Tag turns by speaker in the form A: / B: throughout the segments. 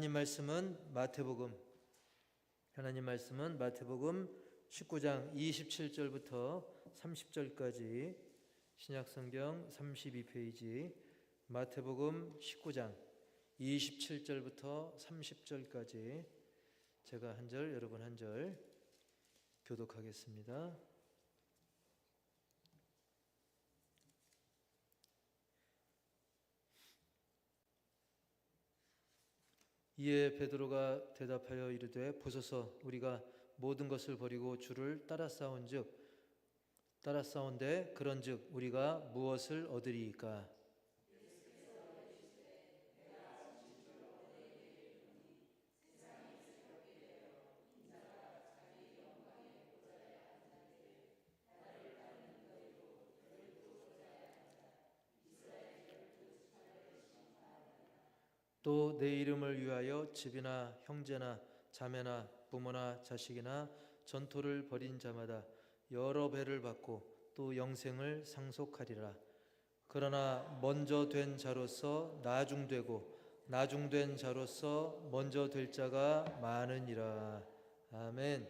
A: 하나님 말씀은 마태복음 19장 27절부터 30절까지 신약성경 32페이지 마태복음 19장 27절부터 30절까지 제가 한 절 여러분 한 절 교독하겠습니다. 이에 베드로가 대답하여 이르되 보소서 우리가 모든 것을 버리고 주를 따라싸운데 그런즉 우리가 무엇을 얻으리이까? 또 내 이름을 위하여 집이나 형제나 자매나 부모나 자식이나 전토를 벌인 자마다 여러 배를 받고 또 영생을 상속하리라. 그러나 먼저 된 자로서 나중되고 나중된 자로서 먼저 될 자가 많으니라. 아멘.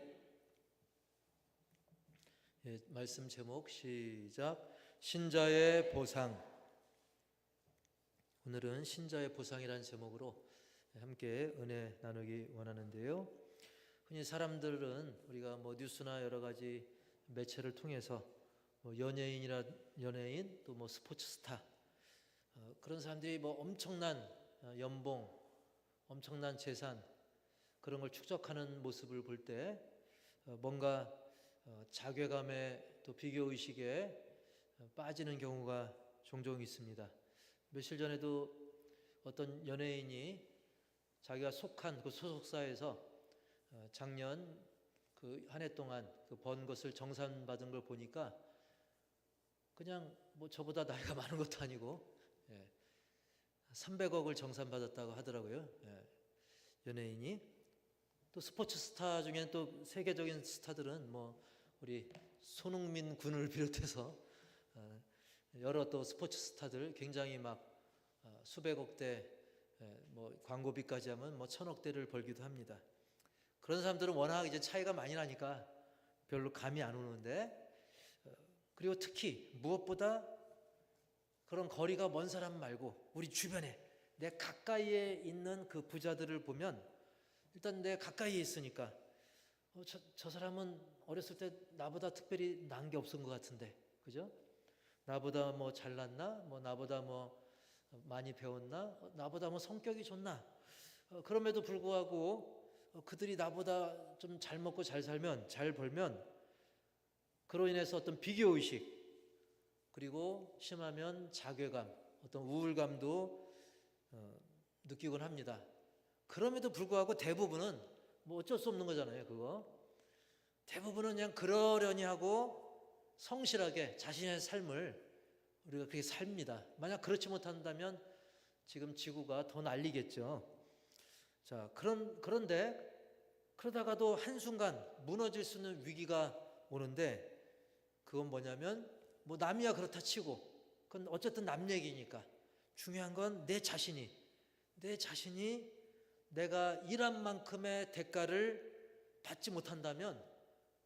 A: 예, 말씀 제목 시작. 신자의 보상. 오늘은 신자의 보상이라는 제목으로 함께 은혜 나누기 원하는데요. 흔히 사람들은 우리가 뉴스나 여러 가지 매체를 통해서 연예인 또 스포츠 스타 그런 사람들이 엄청난 연봉, 엄청난 재산 그런 걸 축적하는 모습을 볼 때 뭔가 자괴감에 또 비교 의식에 빠지는 경우가 종종 있습니다. 며칠 전에도 어떤 연예인이 자기가 속한 그 소속사에서 작년 그 한 해 동안 번 것을 정산받은 걸 보니까 그냥 저보다 나이가 많은 것도 아니고 300억을 정산받았다고 하더라고요. 연예인이. 또 스포츠 스타 중에는 또 세계적인 스타들은 우리 손흥민 군을 비롯해서 여러 또 스포츠 스타들 굉장히 수백억대 광고비까지 하면 천억대를 벌기도 합니다. 그런 사람들은 워낙 이제 차이가 많이 나니까 별로 감이 안 오는데 그리고 특히 무엇보다 그런 거리가 먼 사람 말고 우리 주변에 내 가까이에 있는 그 부자들을 보면 일단 내 가까이에 있으니까 저 사람은 어렸을 때 나보다 특별히 난 게 없은 것 같은데 그죠? 나보다 잘났나? 나보다 많이 배웠나? 나보다 성격이 좋나? 그럼에도 불구하고 그들이 나보다 좀 잘 먹고 잘 살면, 잘 벌면 그로 인해서 어떤 비교의식 그리고 심하면 자괴감, 어떤 우울감도 느끼곤 합니다. 그럼에도 불구하고 대부분은 어쩔 수 없는 거잖아요, 그거. 대부분은 그냥 그러려니 하고 성실하게 자신의 삶을 우리가 그렇게 삽니다. 만약 그렇지 못한다면 지금 지구가 더 난리겠죠. 자, 그런데 그러다가도 한순간 무너질 수 있는 위기가 오는데 그건 뭐냐면 남이야 그렇다 치고 그건 어쨌든 남 얘기니까 중요한 건 내 자신이 내가 일한 만큼의 대가를 받지 못한다면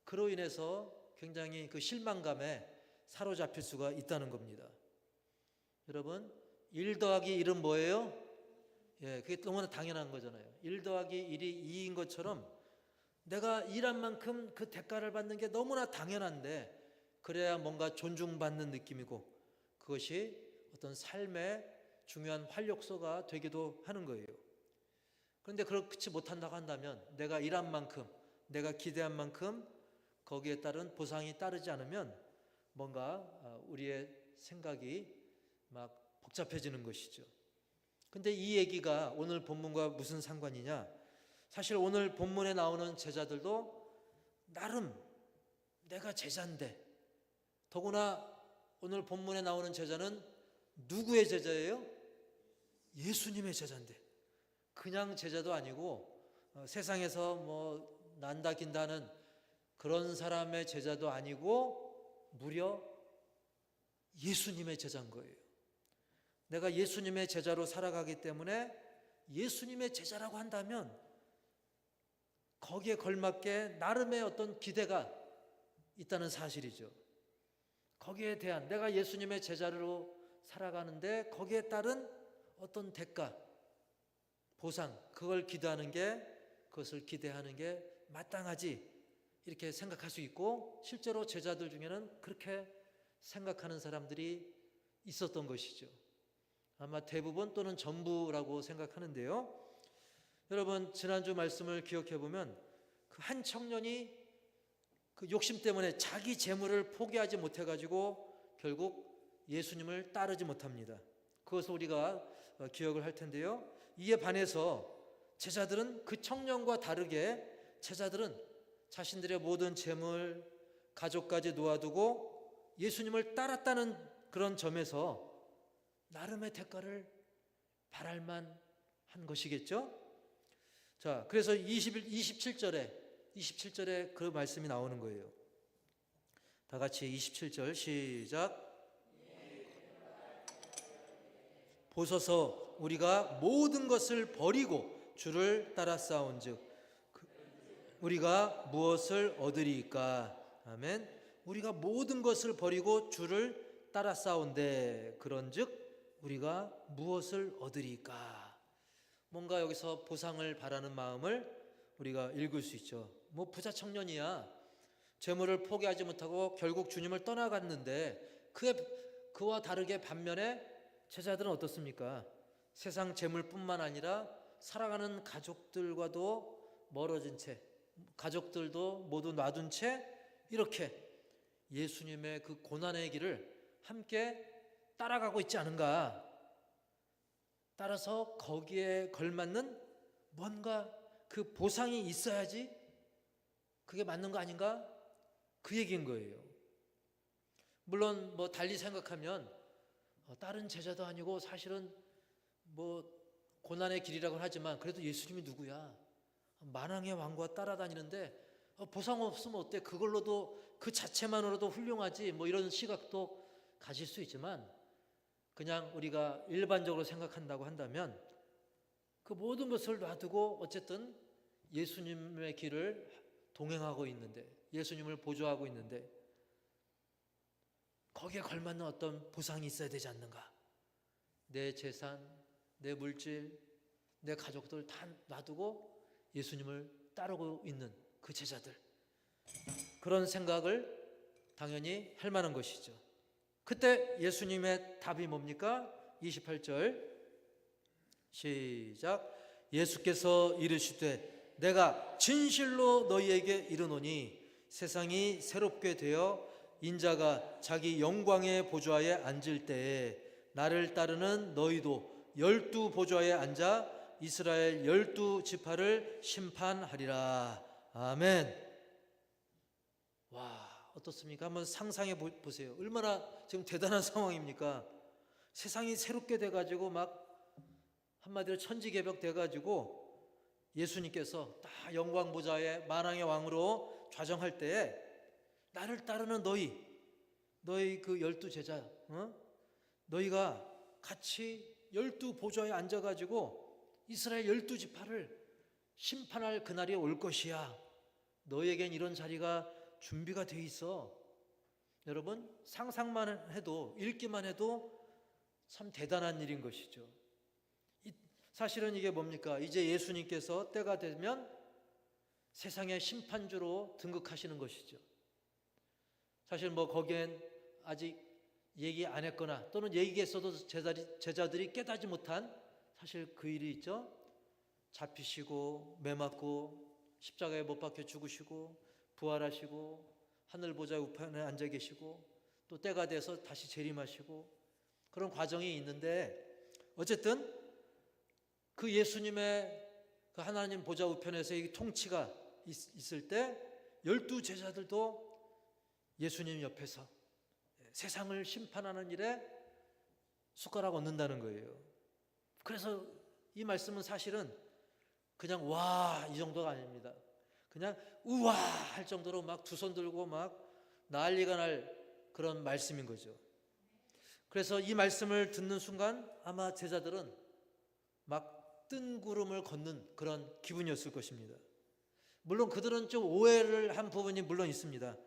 A: 그로 인해서 굉장히 그 실망감에 사로잡힐 수가 있다는 겁니다. 여러분, 1 더하기 1은 뭐예요? 그게 너무나 당연한 거잖아요. 1 더하기 1이 2인 것처럼 내가 일한 만큼 그 대가를 받는 게 너무나 당연한데 그래야 뭔가 존중받는 느낌이고 그것이 어떤 삶의 중요한 활력소가 되기도 하는 거예요. 그런데 그렇지 못한다고 한다면 내가 일한 만큼, 내가 기대한 만큼 거기에 따른 보상이 따르지 않으면 뭔가 우리의 생각이 복잡해지는 것이죠. 근데 이 얘기가 오늘 본문과 무슨 상관이냐? 사실 오늘 본문에 나오는 제자들도 나름 내가 제자인데 더구나 오늘 본문에 나오는 제자는 누구의 제자예요? 예수님의 제자인데 그냥 제자도 아니고 세상에서 난다 긴다는 그런 사람의 제자도 아니고 무려 예수님의 제자인 거예요. 내가 예수님의 제자로 살아가기 때문에 예수님의 제자라고 한다면 거기에 걸맞게 나름의 어떤 기대가 있다는 사실이죠. 거기에 대한, 내가 예수님의 제자로 살아가는데 거기에 따른 어떤 대가, 보상, 그걸 기대하는 게, 그것을 기대하는 게 마땅하지, 이렇게 생각할 수 있고, 실제로 제자들 중에는 그렇게 생각하는 사람들이 있었던 것이죠. 아마 대부분 또는 전부라고 생각하는데요. 여러분, 지난주 말씀을 기억해 보면 그 한 청년이 그 욕심 때문에 자기 재물을 포기하지 못해 가지고 결국 예수님을 따르지 못합니다. 그것을 우리가 기억을 할 텐데요. 이에 반해서 제자들은 그 청년과 다르게, 제자들은 자신들의 모든 재물, 가족까지 놓아두고 예수님을 따랐다는 그런 점에서 나름의 대가를 바랄 만한 것이겠죠. 자, 그래서 27절에 그 말씀이 나오는 거예요. 다 같이 27절 시작. 보소서, 우리가 모든 것을 버리고 주를 따라 싸운즉 우리가 무엇을 얻으리까? 아멘. 우리가 모든 것을 버리고 주를 따라 싸운데 그런즉 우리가 무엇을 얻으리까? 뭔가 여기서 보상을 바라는 마음을 우리가 읽을 수 있죠. 뭐 부자 청년이야, 재물을 포기하지 못하고 결국 주님을 떠나갔는데 그와 다르게 반면에 제자들은 어떻습니까? 세상 재물뿐만 아니라 살아가는 가족들과도 멀어진 채, 가족들도 모두 놔둔 채 이렇게 예수님의 그 고난의 길을 함께 따라가고 있지 않은가? 따라서 거기에 걸맞는 뭔가 그 보상이 있어야지 그게 맞는 거 아닌가? 그 얘기인 거예요. 물론 뭐 달리 생각하면 다른 제자도 아니고 사실은 뭐 고난의 길이라고는 하지만 그래도 예수님이 누구야? 만왕의 왕과 따라다니는데 보상 없으면 어때? 그걸로도, 그 자체만으로도 훌륭하지, 뭐 이런 시각도 가질 수 있지만, 그냥 우리가 일반적으로 생각한다고 한다면 그 모든 것을 놔두고 어쨌든 예수님의 길을 동행하고 있는데, 예수님을 보조하고 있는데 거기에 걸맞는 어떤 보상이 있어야 되지 않는가? 내 재산, 내 물질, 내 가족들 다 놔두고 예수님을 따르고 있는 그 제자들, 그런 생각을 당연히 할 만한 것이죠. 그때 예수님의 답이 뭡니까? 28절 시작. 예수께서 이르시되 내가 진실로 너희에게 이르노니 세상이 새롭게 되어 인자가 자기 영광의 보좌에 앉을 때에 나를 따르는 너희도 12 보좌에 앉아 이스라엘 12지파를 심판하리라. 아멘. 와, 어떻습니까? 한번 상상해 보세요. 얼마나 지금 대단한 상황입니까? 세상이 새롭게 돼가지고 막 한마디로 천지개벽 돼가지고 예수님께서 딱 영광 보좌에 만왕의 왕으로 좌정할 때에 나를 따르는 너희 그 12제자, 너희가 같이 12 보좌에 앉아가지고 이스라엘 12지파를 심판할 그날이 올 것이야. 너희에겐 이런 자리가 준비가 돼 있어. 여러분, 상상만 해도, 읽기만 해도 참 대단한 일인 것이죠. 사실은 이게 뭡니까? 이제 예수님께서 때가 되면 세상의 심판주로 등극하시는 것이죠. 사실 뭐 거기엔 아직 얘기 안 했거나 또는 얘기했어도 제자들이 깨닫지 못한 사실 그 일이 있죠. 잡히시고 매 맞고 십자가에 못 박혀 죽으시고 부활하시고 하늘 보좌 우편에 앉아 계시고 또 때가 돼서 다시 재림하시고 그런 과정이 있는데, 어쨌든 그 예수님의 그 하나님 보좌 우편에서 이 통치가 있을 때 12제자들도 예수님 옆에서 세상을 심판하는 일에 숟가락 얹는다는 거예요. 그래서 이 말씀은 사실은 그냥 와 이 정도가 아닙니다. 그냥 우와 할 정도로 막 두 손 들고 막 난리가 날 그런 말씀인 거죠. 그래서 이 말씀을 듣는 순간 아마 제자들은 막 뜬 구름을 걷는 그런 기분이었을 것입니다. 물론 그들은 좀 오해를 한 부분이 물론 있습니다.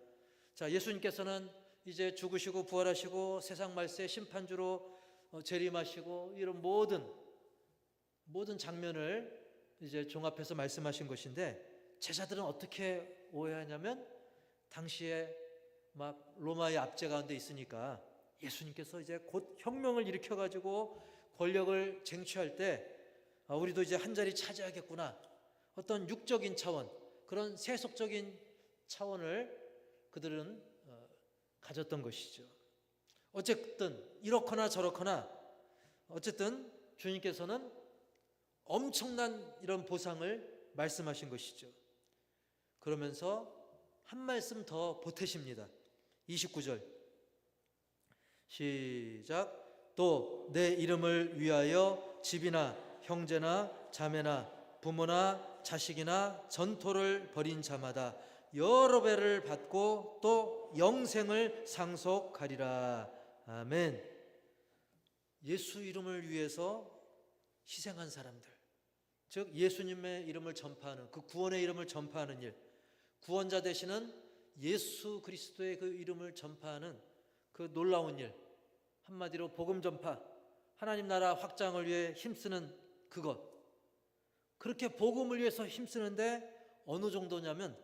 A: 자, 예수님께서는 이제 죽으시고 부활하시고 세상 말세 심판주로 재림하시고 이런 모든 장면을 이제 종합해서 말씀하신 것인데, 제자들은 어떻게 오해하냐면 당시에 막 로마의 압제 가운데 있으니까 예수님께서 이제 곧 혁명을 일으켜 가지고 권력을 쟁취할 때 우리도 이제 한 자리 차지하겠구나, 어떤 육적인 차원, 그런 세속적인 차원을 그들은 가졌던 것이죠. 어쨌든 이렇거나 저렇거나 어쨌든 주님께서는 엄청난 이런 보상을 말씀하신 것이죠. 그러면서 한 말씀 더 보태십니다. 29절 시작. 또 내 이름을 위하여 집이나 형제나 자매나 부모나 자식이나 전토를 벌인 자마다 여러 배를 받고 또 영생을 상속하리라. 아멘. 예수 이름을 위해서 희생한 사람들, 즉 예수님의 이름을 전파하는, 그 구원의 이름을 전파하는 일, 구원자 되시는 예수 그리스도의 그 이름을 전파하는 그 놀라운 일, 한마디로 복음 전파, 하나님 나라 확장을 위해 힘쓰는 그것, 그렇게 복음을 위해서 힘쓰는데 어느 정도냐면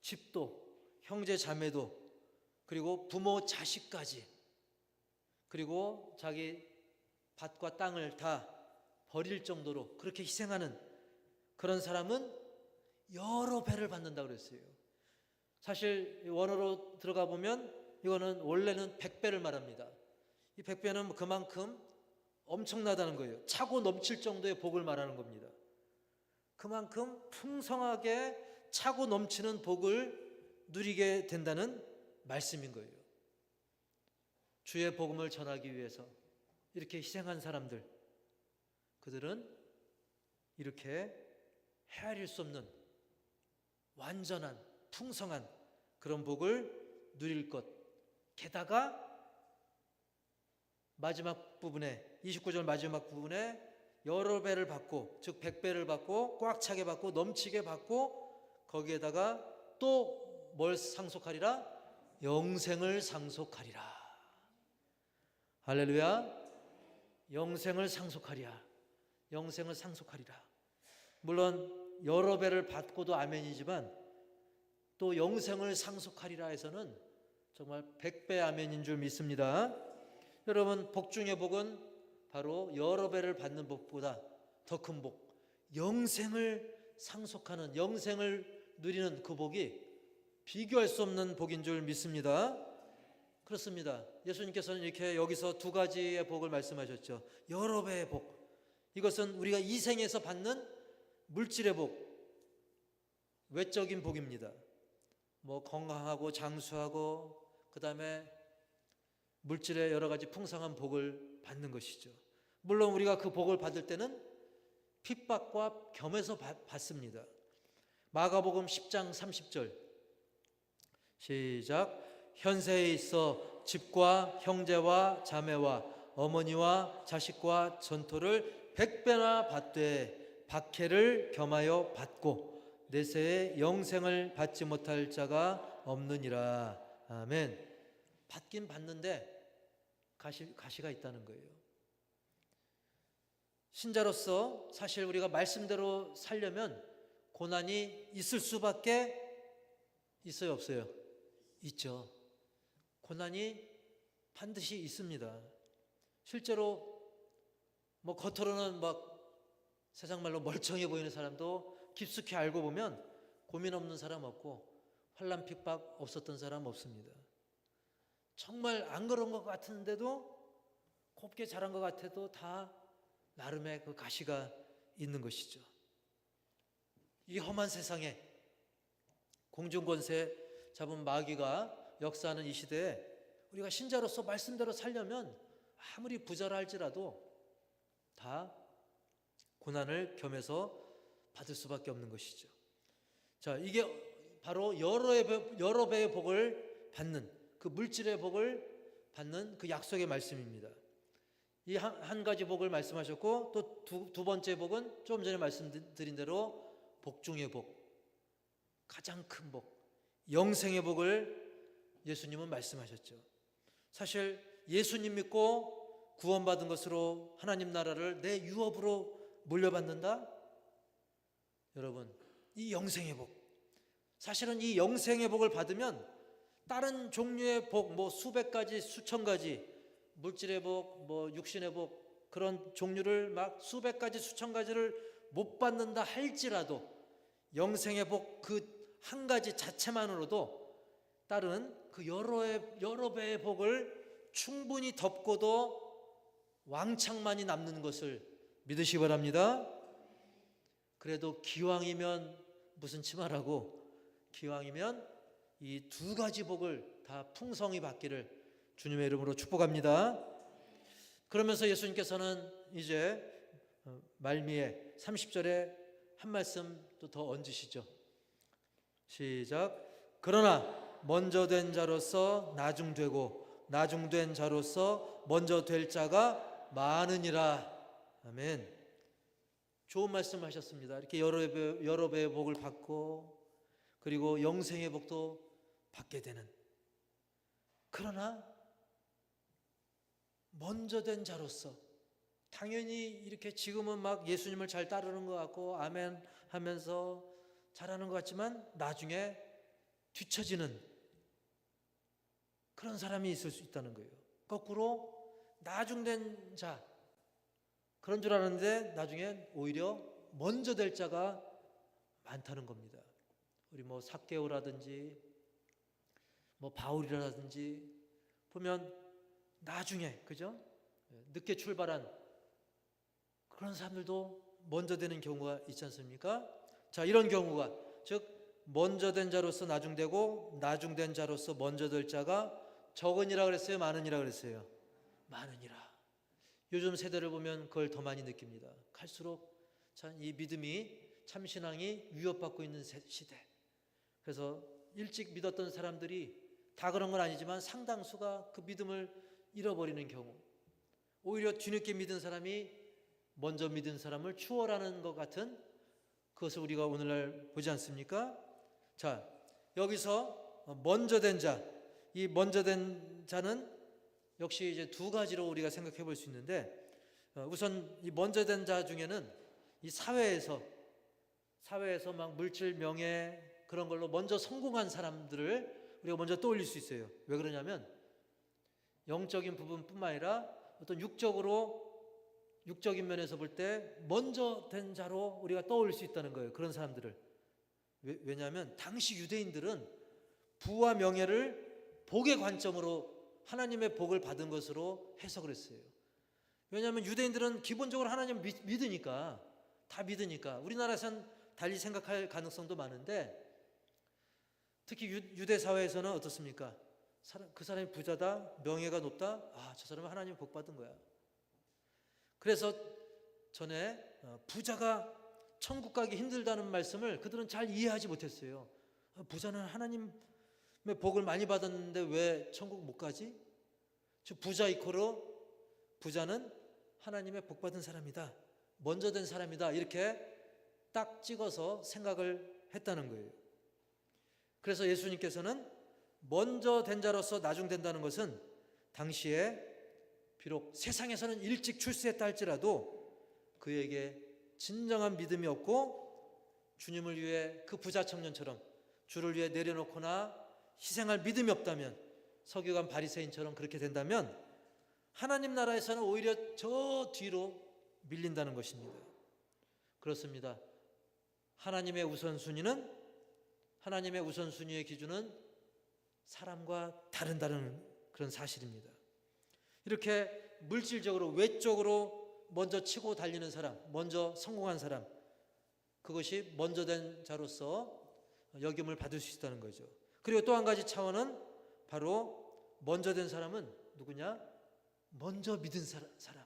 A: 집도, 형제 자매도, 그리고 부모 자식까지, 그리고 자기 밭과 땅을 다 버릴 정도로 그렇게 희생하는 그런 사람은 여러 배를 받는다고 그랬어요. 사실 원어로 들어가 보면 이거는 원래는 100배를 말합니다. 이 100배는 그만큼 엄청나다는 거예요. 차고 넘칠 정도의 복을 말하는 겁니다. 그만큼 풍성하게 차고 넘치는 복을 누리게 된다는 말씀인 거예요. 주의 복음을 전하기 위해서 이렇게 희생한 사람들, 그들은 이렇게 헤아릴 수 없는 완전한 풍성한 그런 복을 누릴 것, 게다가 마지막 부분에 29절 마지막 부분에 여러 배를 받고, 즉 100배를 받고 꽉 차게 받고 넘치게 받고, 거기에다가 또 뭘 상속하리라? 영생을 상속하리라. 할렐루야. 영생을 상속하리라. 영생을 상속하리라. 물론 여러 배를 받고도 아멘이지만 또 영생을 상속하리라 해서는 정말 100배 아멘인 줄 믿습니다. 여러분, 복 중의 복은 바로 여러 배를 받는 복보다 더 큰 복, 영생을 상속하는, 영생을 누리는 그 복이 비교할 수 없는 복인 줄 믿습니다. 그렇습니다. 예수님께서는 이렇게 여기서 두 가지의 복을 말씀하셨죠. 여러 배의 복, 이것은 우리가 이 생에서 받는 물질의 복, 외적인 복입니다. 뭐 건강하고 장수하고 그 다음에 물질의 여러 가지 풍성한 복을 받는 것이죠. 물론 우리가 그 복을 받을 때는 핍박과 겸해서 받습니다. 마가복음 10장 30절 시작. 현세에 있어 집과 형제와 자매와 어머니와 자식과 전토를 100배나 받되 박해를 겸하여 받고 내세에 영생을 받지 못할 자가 없느니라. 아멘. 받긴 받는데 가시가 있다는 거예요. 신자로서 사실 우리가 말씀대로 살려면 고난이 있을 수밖에 있어요, 없어요? 있죠. 고난이 반드시 있습니다. 실제로 뭐 겉으로는 막 세상 말로 멀쩡해 보이는 사람도 깊숙이 알고 보면 고민 없는 사람 없고 환난 핍박 없었던 사람 없습니다. 정말 안 그런 것 같은데도, 곱게 자란 것 같아도 다 나름의 그 가시가 있는 것이죠. 이 험한 세상에 공중권세 잡은 마귀가 역사하는 이 시대에 우리가 신자로서 말씀대로 살려면 아무리 부자라 할지라도 다 고난을 겸해서 받을 수밖에 없는 것이죠. 자, 이게 바로 여러 배의 복을 받는, 그 물질의 복을 받는 그 약속의 말씀입니다. 이 한 가지 복을 말씀하셨고, 또 두 번째 복은 좀 전에 말씀드린 대로 복 중의 복, 가장 큰 복, 영생의 복을 예수님은 말씀하셨죠. 사실 예수님 믿고 구원받은 것으로 하나님 나라를 내 유업으로 물려받는다? 여러분, 이 영생의 복, 사실은 이 영생의 복을 받으면 다른 종류의 복, 뭐 수백 가지, 수천 가지, 물질의 복, 뭐 육신의 복, 그런 종류를 막 수백 가지, 수천 가지를 못 받는다 할지라도 영생의 복 그 한 가지 자체만으로도 다른 그 여러 배의 복을 충분히 덮고도 왕창만이 남는 것을 믿으시기 바랍니다. 그래도 기왕이면 무슨 치마라고, 기왕이면 이 두 가지 복을 다 풍성히 받기를 주님의 이름으로 축복합니다. 그러면서 예수님께서는 이제 말미에 30절에 한 말씀 또 더 얹으시죠. 시작. 그러나 먼저 된 자로서 나중되고 나중된 자로서 먼저 될 자가 많으니라. 아멘. 좋은 말씀 하셨습니다. 이렇게 여러 배의 복을 받고 그리고 영생의 복도 받게 되는, 그러나 먼저 된 자로서, 당연히 이렇게 지금은 막 예수님을 잘 따르는 것 같고 아멘 하면서 잘하는 것 같지만 나중에 뒤처지는 그런 사람이 있을 수 있다는 거예요. 거꾸로 나중된 자, 그런 줄 알았는데 나중에 오히려 먼저 될 자가 많다는 겁니다. 우리 뭐 삭개오라든지 뭐 바울이라든지 보면 나중에, 그죠? 늦게 출발한 그런 사람들도 먼저 되는 경우가 있지 않습니까? 자, 이런 경우가, 즉 먼저 된 자로서 나중되고 나중된 자로서 먼저 될 자가 적으니라 그랬어요? 많으니라 그랬어요? 많으니라. 요즘 세대를 보면 그걸 더 많이 느낍니다. 갈수록 참 이 믿음이, 참신앙이 위협받고 있는 시대. 그래서 일찍 믿었던 사람들이 다 그런 건 아니지만 상당수가 그 믿음을 잃어버리는 경우, 오히려 뒤늦게 믿은 사람이 먼저 믿은 사람을 추월하는 것 같은 그것을 우리가 오늘날 보지 않습니까? 자, 여기서 먼저 된 자, 이 먼저 된 자는 역시 이제 두 가지로 우리가 생각해 볼 수 있는데, 우선 이 먼저 된 자 중에는 이 사회에서 막 물질, 명예 그런 걸로 먼저 성공한 사람들을 우리가 먼저 떠올릴 수 있어요. 왜 그러냐면 영적인 부분뿐만 아니라 어떤 육적인 면에서 볼 때 먼저 된 자로 우리가 떠올릴 수 있다는 거예요. 그런 사람들을. 왜냐하면 당시 유대인들은 부와 명예를 복의 관점으로 하나님의 복을 받은 것으로 해석을 했어요. 왜냐하면 유대인들은 기본적으로 하나님을 믿으니까, 다 믿으니까. 우리나라에서는 달리 생각할 가능성도 많은데, 특히 유대 사회에서는 어떻습니까? 그 사람이 부자다, 명예가 높다, 아, 저 사람은 하나님 복 받은 거야. 그래서 전에 부자가 천국 가기 힘들다는 말씀을 그들은 잘 이해하지 못했어요. 부자는 하나님의 복을 많이 받았는데 왜 천국 못 가지? 즉 부자 이코로 부자는 하나님의 복 받은 사람이다, 먼저 된 사람이다, 이렇게 딱 찍어서 생각을 했다는 거예요. 그래서 예수님께서는 먼저 된 자로서 나중된다는 것은 당시에 비록 세상에서는 일찍 출세했다 할지라도 그에게 진정한 믿음이 없고 주님을 위해 그 부자 청년처럼 주를 위해 내려놓거나 희생할 믿음이 없다면, 서기관 바리새인처럼 그렇게 된다면 하나님 나라에서는 오히려 저 뒤로 밀린다는 것입니다. 그렇습니다. 하나님의 우선순위의 기준은 사람과 다른 그런 사실입니다. 이렇게 물질적으로, 외적으로 먼저 치고 달리는 사람, 먼저 성공한 사람, 그것이 먼저 된 자로서 여김을 받을 수 있다는 거죠. 그리고 또 한 가지 차원은 바로 먼저 된 사람은 누구냐? 먼저 믿은 사람.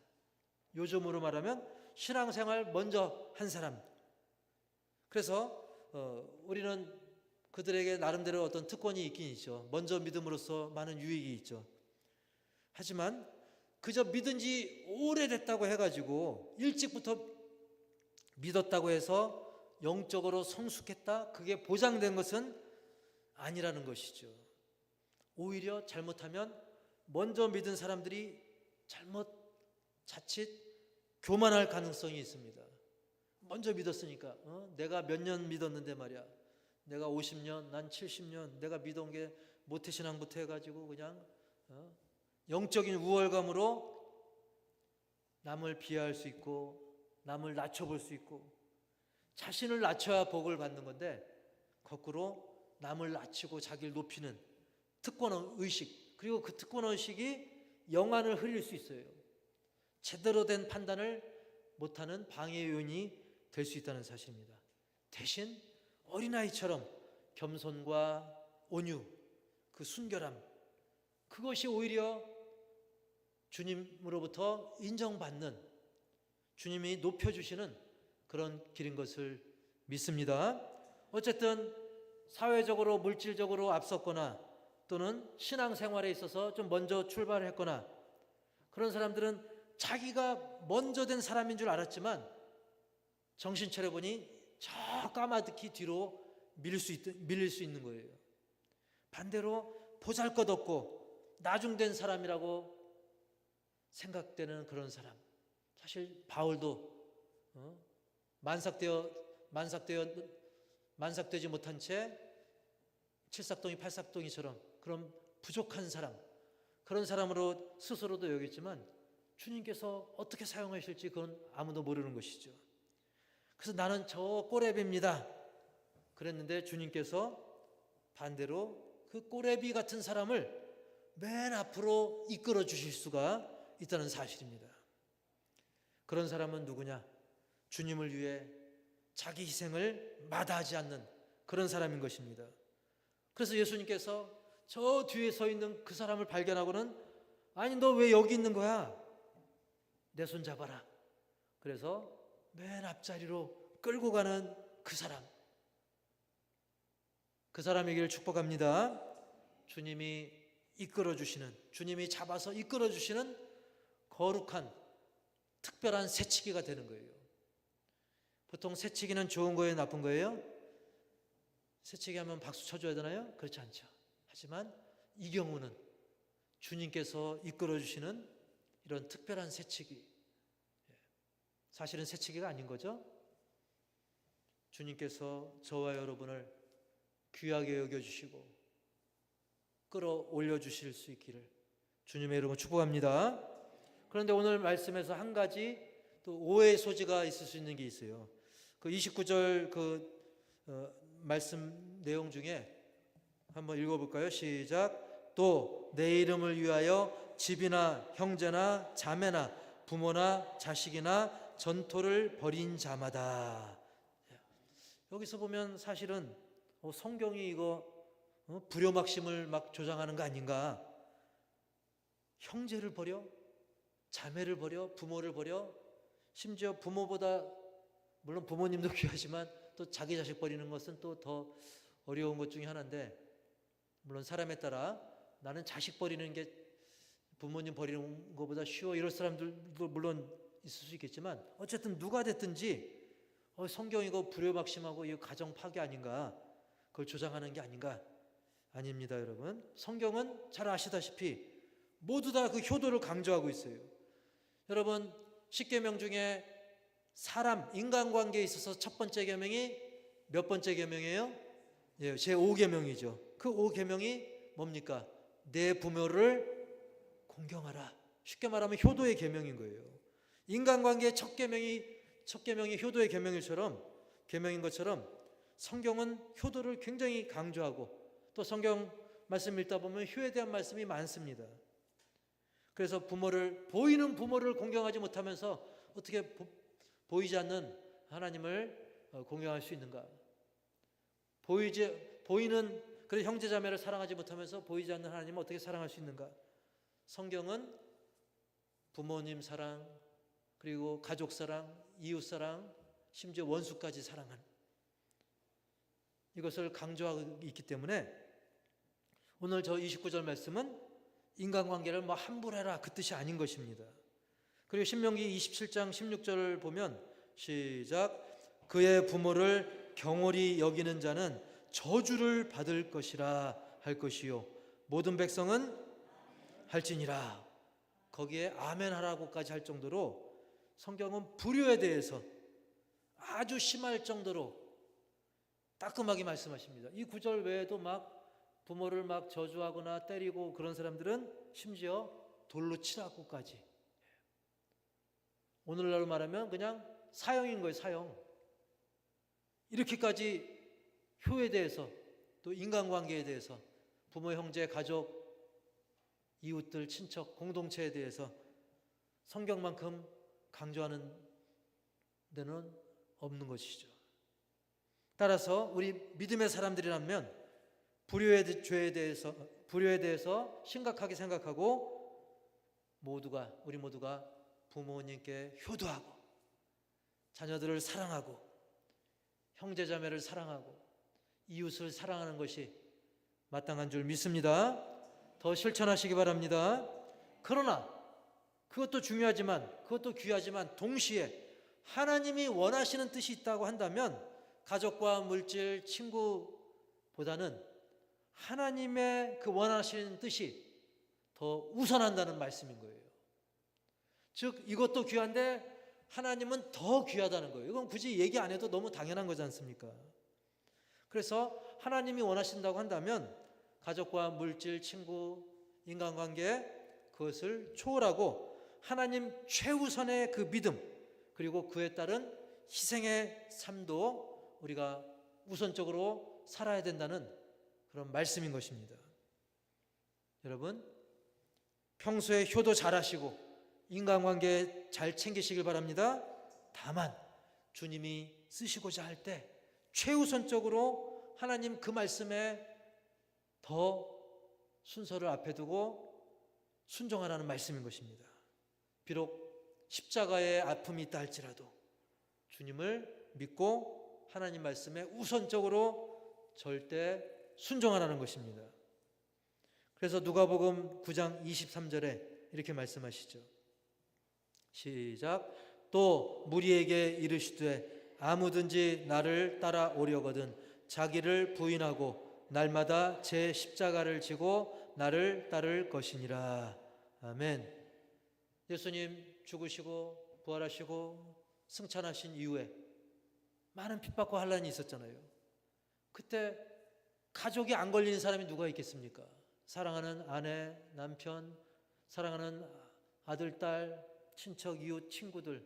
A: 요즘으로 말하면 신앙생활 먼저 한 사람. 그래서 우리는 그들에게 나름대로 어떤 특권이 있긴 있죠. 먼저 믿음으로써 많은 유익이 있죠. 하지만 그저 믿은 지 오래됐다고 해가지고 일찍부터 믿었다고 해서 영적으로 성숙했다, 그게 보장된 것은 아니라는 것이죠. 오히려 잘못하면 먼저 믿은 사람들이 자칫 교만할 가능성이 있습니다. 먼저 믿었으니까 내가 몇 년 믿었는데 말이야, 내가 50년, 난 70년 내가 믿은 게 모태신앙부터 해가지고 그냥 영적인 우월감으로 남을 비하할 수 있고 남을 낮춰볼 수 있고, 자신을 낮춰야 복을 받는 건데 거꾸로 남을 낮추고 자기를 높이는 특권의식, 그리고 그 특권의식이 영안을 흘릴 수 있어요. 제대로 된 판단을 못하는 방해 요인이 될 수 있다는 사실입니다. 대신 어린아이처럼 겸손과 온유, 그 순결함, 그것이 오히려 주님으로부터 인정받는, 주님이 높여주시는 그런 길인 것을 믿습니다. 어쨌든 사회적으로 물질적으로 앞섰거나 또는 신앙생활에 있어서 좀 먼저 출발했거나 그런 사람들은 자기가 먼저 된 사람인 줄 알았지만 정신 차려보니 저 까마득히 뒤로 밀릴 수 있는 거예요. 반대로 보잘것없고 나중된 사람이라고 생각되는 그런 사람, 사실 바울도 만삭되지 못한 채 칠삭동이 팔삭동이처럼 그런 부족한 사람, 그런 사람으로 스스로도 여겼지만 주님께서 어떻게 사용하실지 그건 아무도 모르는 것이죠. 그래서 나는 저 꼬레비입니다 그랬는데 주님께서 반대로 그 꼬레비 같은 사람을 맨 앞으로 이끌어 주실 수가 있다는 사실입니다. 그런 사람은 누구냐? 주님을 위해 자기 희생을 마다하지 않는 그런 사람인 것입니다. 그래서 예수님께서 저 뒤에 서 있는 그 사람을 발견하고는, 아니 너 왜 여기 있는 거야? 내 손 잡아라. 그래서 맨 앞자리로 끌고 가는 그 사람에게를 축복합니다. 주님이 이끌어 주시는, 주님이 잡아서 이끌어 주시는 거룩한 특별한 새치기가 되는 거예요. 보통 새치기는 좋은 거예요, 나쁜 거예요? 새치기 하면 박수 쳐줘야 되나요? 그렇지 않죠. 하지만 이 경우는 주님께서 이끌어 주시는 이런 특별한 새치기, 사실은 새치기가 아닌 거죠. 주님께서 저와 여러분을 귀하게 여겨주시고 끌어올려 주실 수 있기를 주님의 이름으로 축복합니다. 그런데 오늘 말씀에서 한 가지 또 오해의 소지가 있을 수 있는 게 있어요. 그 29절 말씀 내용 중에 한번 읽어볼까요? 시작. 또 내 이름을 위하여 집이나 형제나 자매나 부모나 자식이나 전토를 벌인 자마다. 여기서 보면 사실은 성경이 이거 불효막심을 막 조장하는 거 아닌가? 형제를 버려, 자매를 버려, 부모를 버려, 심지어 부모보다, 물론 부모님도 귀하지만 또 자기 자식 버리는 것은 또 더 어려운 것 중에 하나인데, 물론 사람에 따라 나는 자식 버리는 게 부모님 버리는 것보다 쉬워 이럴 사람들도 물론 있을 수 있겠지만, 어쨌든 누가 됐든지 성경이 이거 불효막심하고 이거 가정 파괴 아닌가, 그걸 조장하는 게 아닌가? 아닙니다, 여러분. 성경은 잘 아시다시피 모두 다 그 효도를 강조하고 있어요. 여러분, 십계명 중에 사람, 인간관계에 있어서 첫 번째 계명이 몇 번째 계명이에요? 예, 제5계명이죠. 그 5계명이 뭡니까? 내 부모를 공경하라. 쉽게 말하면 효도의 계명인 거예요. 인간관계의 첫 계명이 효도의 계명인 것처럼 성경은 효도를 굉장히 강조하고, 또 성경 말씀 읽다 보면 효에 대한 말씀이 많습니다. 그래서 보이는 부모를 공경하지 못하면서 어떻게 보이지 않는 하나님을 공경할 수 있는가? 그래서 형제자매를 사랑하지 못하면서 보이지 않는 하나님을 어떻게 사랑할 수 있는가? 성경은 부모님 사랑, 그리고 가족 사랑, 이웃 사랑, 심지어 원수까지 사랑하는, 이것을 강조하고 있기 때문에 오늘 저 29절 말씀은 인간관계를 뭐 함부로 해라 그 뜻이 아닌 것입니다. 그리고 신명기 27장 16절을 보면 시작. 그의 부모를 경홀히 여기는 자는 저주를 받을 것이라 할 것이요 모든 백성은 할지니라. 거기에 아멘 하라고까지 할 정도로 성경은 불효에 대해서 아주 심할 정도로 따끔하게 말씀하십니다. 이 구절 외에도 막 부모를 막 저주하거나 때리고 그런 사람들은 심지어 돌로 치라고까지, 오늘날로 말하면 그냥 사형인 거예요. 사형. 이렇게까지 효에 대해서 또 인간관계에 대해서 부모, 형제, 가족, 이웃들, 친척, 공동체에 대해서 성경만큼 강조하는 데는 없는 것이죠. 따라서 우리 믿음의 사람들이라면 불효의 죄에 대해서, 불효에 대해서 심각하게 생각하고 우리 모두가 부모님께 효도하고 자녀들을 사랑하고 형제자매를 사랑하고 이웃을 사랑하는 것이 마땅한 줄 믿습니다. 더 실천하시기 바랍니다. 그러나 그것도 중요하지만, 그것도 귀하지만 동시에 하나님이 원하시는 뜻이 있다고 한다면 가족과 물질, 친구보다는 하나님의 그 원하시는 뜻이 더 우선한다는 말씀인 거예요. 즉 이것도 귀한데 하나님은 더 귀하다는 거예요. 이건 굳이 얘기 안 해도 너무 당연한 거지 않습니까? 그래서 하나님이 원하신다고 한다면 가족과 물질, 친구, 인간관계, 그것을 초월하고 하나님 최우선의 그 믿음, 그리고 그에 따른 희생의 삶도 우리가 우선적으로 살아야 된다는 그런 말씀인 것입니다. 여러분, 평소에 효도 잘하시고 인간관계 잘 챙기시길 바랍니다. 다만 주님이 쓰시고자 할 때 최우선적으로 하나님 그 말씀에 더 순서를 앞에 두고 순종하라는 말씀인 것입니다. 비록 십자가의 아픔이 있다 할지라도 주님을 믿고 하나님 말씀에 우선적으로 절대 순종하라는 것입니다. 그래서 누가복음 9장 23절에 이렇게 말씀하시죠. 시작. 또 무리에게 이르시되 아무든지 나를 따라오려거든 자기를 부인하고 날마다 제 십자가를 지고 나를 따를 것이니라. 아멘. 예수님 죽으시고 부활하시고 승천하신 이후에 많은 핍박과 환난이 있었잖아요. 그때 가족이 안 걸리는 사람이 누가 있겠습니까? 사랑하는 아내, 남편, 사랑하는 아들, 딸, 친척, 이웃, 친구들,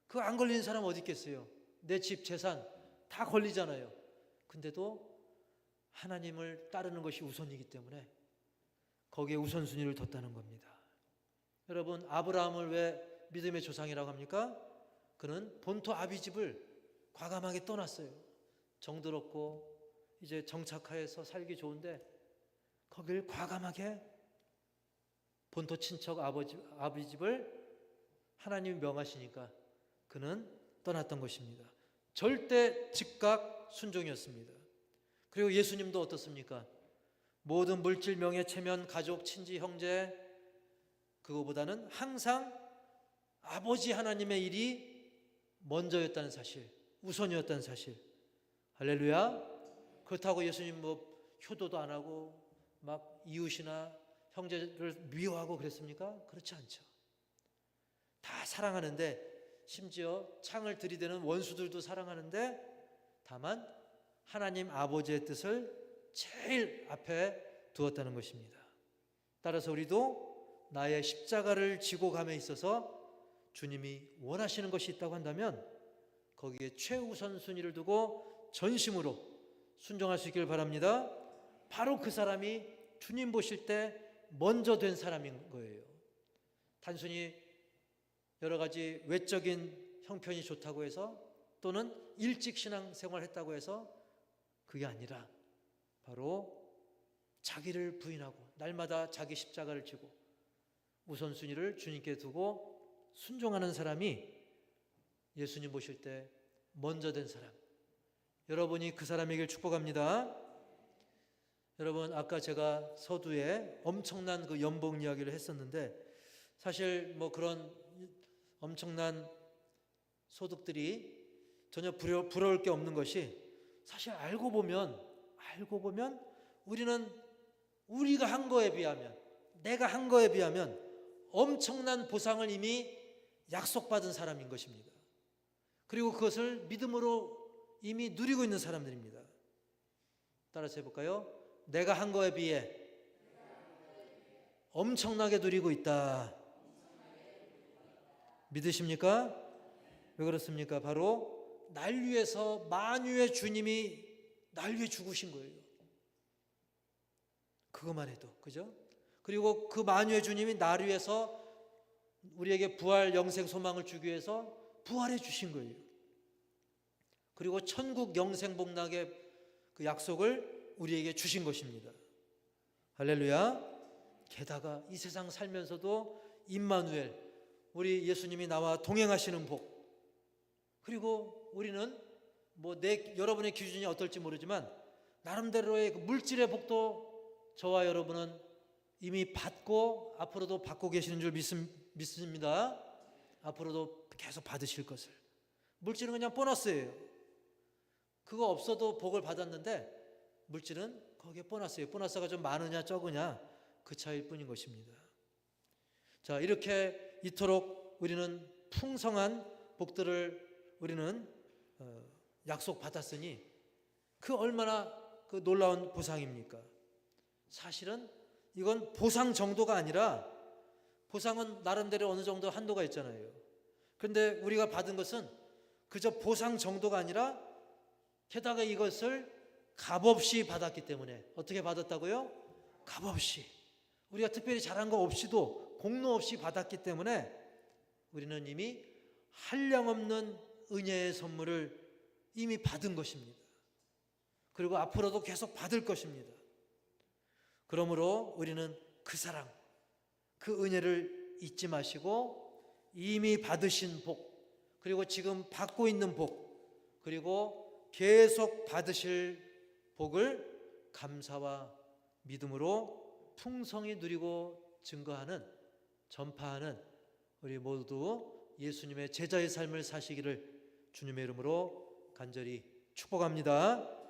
A: 그거 안 걸리는 사람 어디 있겠어요? 내 집, 재산 다 걸리잖아요. 근데도 하나님을 따르는 것이 우선이기 때문에 거기에 우선순위를 뒀다는 겁니다. 여러분, 아브라함을 왜 믿음의 조상이라고 합니까? 그는 본토 아비집을 과감하게 떠났어요. 정들었고 이제 정착하여서 살기 좋은데 거길 과감하게 본토 친척 아비집을 하나님이 명하시니까 그는 떠났던 것입니다. 절대 즉각 순종이었습니다. 그리고 예수님도 어떻습니까? 모든 물질, 명예, 체면, 가족, 친지, 형제, 그거보다는 항상 아버지 하나님의 일이 먼저였다는 사실, 우선이었다는 사실. 할렐루야. 그렇다고 예수님 뭐 효도도 안 하고 막 이웃이나 형제를 미워하고 그랬습니까? 그렇지 않죠. 다 사랑하는데, 심지어 창을 들이대는 원수들도 사랑하는데, 다만 하나님 아버지의 뜻을 제일 앞에 두었다는 것입니다. 따라서 우리도 나의 십자가를 지고 감에 있어서 주님이 원하시는 것이 있다고 한다면 거기에 최우선 순위를 두고 전심으로 순종할 수 있기를 바랍니다. 바로 그 사람이 주님 보실 때 먼저 된 사람인 거예요. 단순히 여러 가지 외적인 형편이 좋다고 해서, 또는 일찍 신앙생활을 했다고 해서 그게 아니라 바로 자기를 부인하고 날마다 자기 십자가를 지고 우선순위를 주님께 두고 순종하는 사람이 예수님 보실 때 먼저 된 사람, 여러분이 그 사람에게 축복합니다. 여러분, 아까 제가 서두에 엄청난 그 연봉 이야기를 했었는데, 사실 뭐 그런 엄청난 소득들이 전혀 부러울 게 없는 것이, 사실 알고 보면 우리는 우리가 한 거에 비하면, 내가 한 거에 비하면 엄청난 보상을 이미 약속받은 사람인 것입니다. 그리고 그것을 믿음으로 이미 누리고 있는 사람들입니다. 따라서 해볼까요? 내가 한 거에 비해 엄청나게 누리고 있다. 믿으십니까? 왜 그렇습니까? 바로 날 위해서 만유의 주님이 날 위해 죽으신 거예요. 그것만 해도, 그죠? 그리고 그 만유의 주님이 나를 위해서 우리에게 부활 영생 소망을 주기 위해서 부활해 주신 거예요. 그리고 천국 영생 복락의 그 약속을 우리에게 주신 것입니다. 할렐루야. 게다가 이 세상 살면서도 임마누엘, 우리 예수님이 나와 동행하시는 복, 그리고 우리는 뭐 여러분의 기준이 어떨지 모르지만 나름대로의 그 물질의 복도 저와 여러분은 이미 받고 앞으로도 받고 계시는 줄 믿습니다. 앞으로도 계속 받으실 것을. 물질은 그냥 보너스예요. 그거 없어도 복을 받았는데 물질은 거기에 보너스예요. 보너스가 좀 많으냐 적으냐 그 차이일 뿐인 것입니다. 자, 이렇게 이토록 우리는 풍성한 복들을 우리는 약속받았으니 그 얼마나 그 놀라운 보상입니까? 사실은 이건 보상 정도가 아니라, 보상은 나름대로 어느 정도 한도가 있잖아요. 그런데 우리가 받은 것은 그저 보상 정도가 아니라 게다가 이것을 값없이 받았기 때문에. 어떻게 받았다고요? 값없이. 우리가 특별히 잘한 거 없이도 공로 없이 받았기 때문에 우리는 이미 한량없는 은혜의 선물을 이미 받은 것입니다. 그리고 앞으로도 계속 받을 것입니다. 그러므로 우리는 그 사랑, 그 은혜를 잊지 마시고 이미 받으신 복, 그리고 지금 받고 있는 복, 그리고 계속 받으실 복을 감사와 믿음으로 풍성히 누리고 증거하는, 전파하는 우리 모두 예수님의 제자의 삶을 사시기를 주님의 이름으로 간절히 축복합니다.